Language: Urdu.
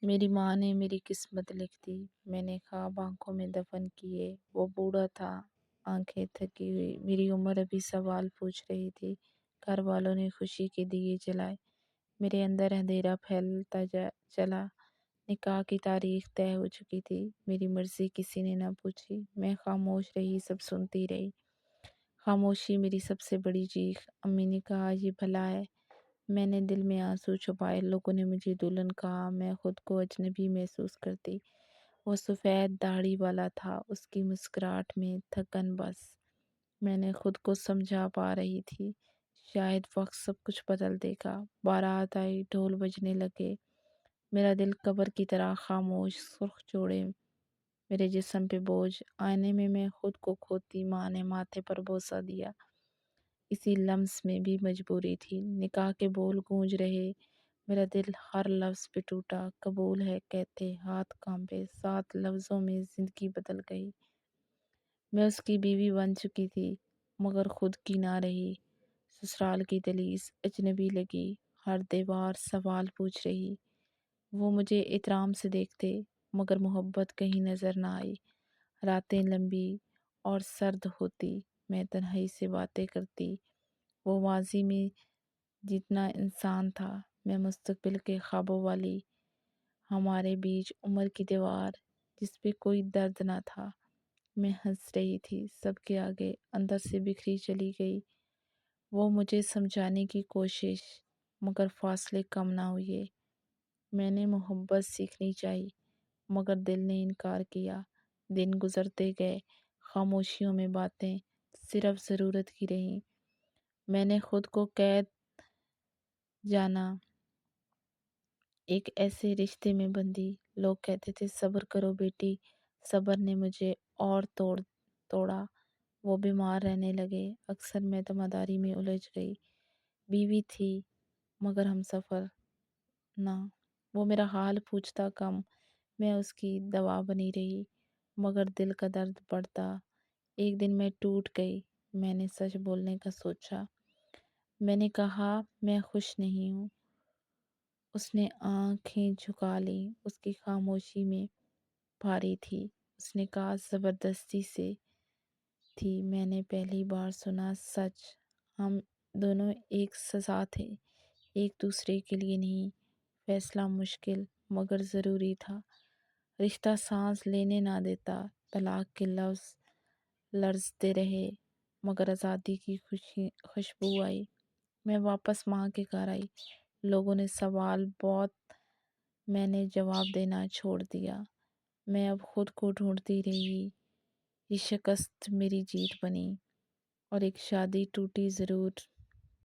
میری ماں نے میری قسمت لکھ دی، میں نے خواب آنکھوں میں دفن کیے۔ وہ بوڑھا تھا، آنکھیں تھکی ہوئی، میری عمر ابھی سوال پوچھ رہی تھی۔ گھر والوں نے خوشی کے دیے جلائے، میرے اندر اندھیرا پھیلتا چلا۔ نکاح کی تاریخ طے ہو چکی تھی، میری مرضی کسی نے نہ پوچھی۔ میں خاموش رہی، سب سنتی رہی۔ خاموشی میری سب سے بڑی چیخ۔ امی نے کہا یہ بھلا ہے، میں نے دل میں آنسو چھپائے۔ لوگوں نے مجھے دلہن کہا، میں خود کو اجنبی محسوس کرتی۔ وہ سفید داڑھی والا تھا، اس کی مسکراہٹ میں تھکن بس میں نے خود کو سمجھا پا رہی تھی۔ شاید وقت سب کچھ بدل دے گا۔ بارات آئی، ڈھول بجنے لگے، میرا دل قبر کی طرح خاموش۔ سرخ جوڑے میرے جسم پہ بوجھ، آئینے میں میں خود کو کھوتی۔ ماں نے ماتھے پر بوسہ دیا، اسی لمس میں بھی مجبوری تھی۔ نکاح کے بول گونج رہے، میرا دل ہر لفظ پہ ٹوٹا۔ قبول ہے کہتے ہاتھ کانپے، 7 لفظوں میں زندگی بدل گئی۔ میں اس کی بیوی بن چکی تھی، مگر خود کی نہ رہی۔ سسرال کی دہلیز اجنبی لگی، ہر دیوار سوال پوچھ رہی۔ وہ مجھے احترام سے دیکھتے، مگر محبت کہیں نظر نہ آئی۔ راتیں لمبی اور سرد ہوتی، میں تنہائی سے باتیں کرتی۔ وہ ماضی میں جتنا انسان تھا، میں مستقبل کے خوابوں والی۔ ہمارے بیچ عمر کی دیوار جس پہ کوئی درد نہ تھا۔ میں ہنس رہی تھی، سب کے آگے، اندر سے بکھری چلی گئی۔ وہ مجھے سمجھانے کی کوشش، مگر فاصلے کم نہ ہوئے۔ میں نے محبت سیکھنی چاہی، مگر دل نے انکار کیا۔ دن گزرتے گئے، خاموشیوں میں باتیں صرف ضرورت کی رہیں۔ میں نے خود کو قید جانا، ایک ایسے رشتے میں بندھی۔ لوگ کہتے تھے صبر کرو بیٹی، صبر نے مجھے اور توڑا۔ وہ بیمار رہنے لگے، اکثر میں دماداری میں الجھ گئی۔ بیوی تھی مگر ہم سفر نہ۔ وہ میرا حال پوچھتا کم، میں اس کی دوا بنی رہی، مگر دل کا درد بڑھتا۔ ایک دن میں ٹوٹ گئی، میں نے سچ بولنے کا سوچا۔ میں نے کہا میں خوش نہیں ہوں۔ اس نے آنکھیں جھکا لیں، اس کی خاموشی میں بھاری تھی۔ اس نے کہا زبردستی سے تھی۔ میں نے پہلی بار سنا سچ، ہم دونوں ایک سزا تھے، ایک دوسرے کے لیے نہیں۔ فیصلہ مشکل مگر ضروری تھا۔ رشتہ سانس لینے نہ دیتا، طلاق کے لفظ لرزتے رہے، مگر آزادی کی خوشبو آئی۔ میں واپس ماں کے گھر آئی، لوگوں نے سوال بہت، میں نے جواب دینا چھوڑ دیا۔ میں اب خود کو ڈھونڈتی رہی، یہ شکست میری جیت بنی، اور ایک شادی ٹوٹی ضرور،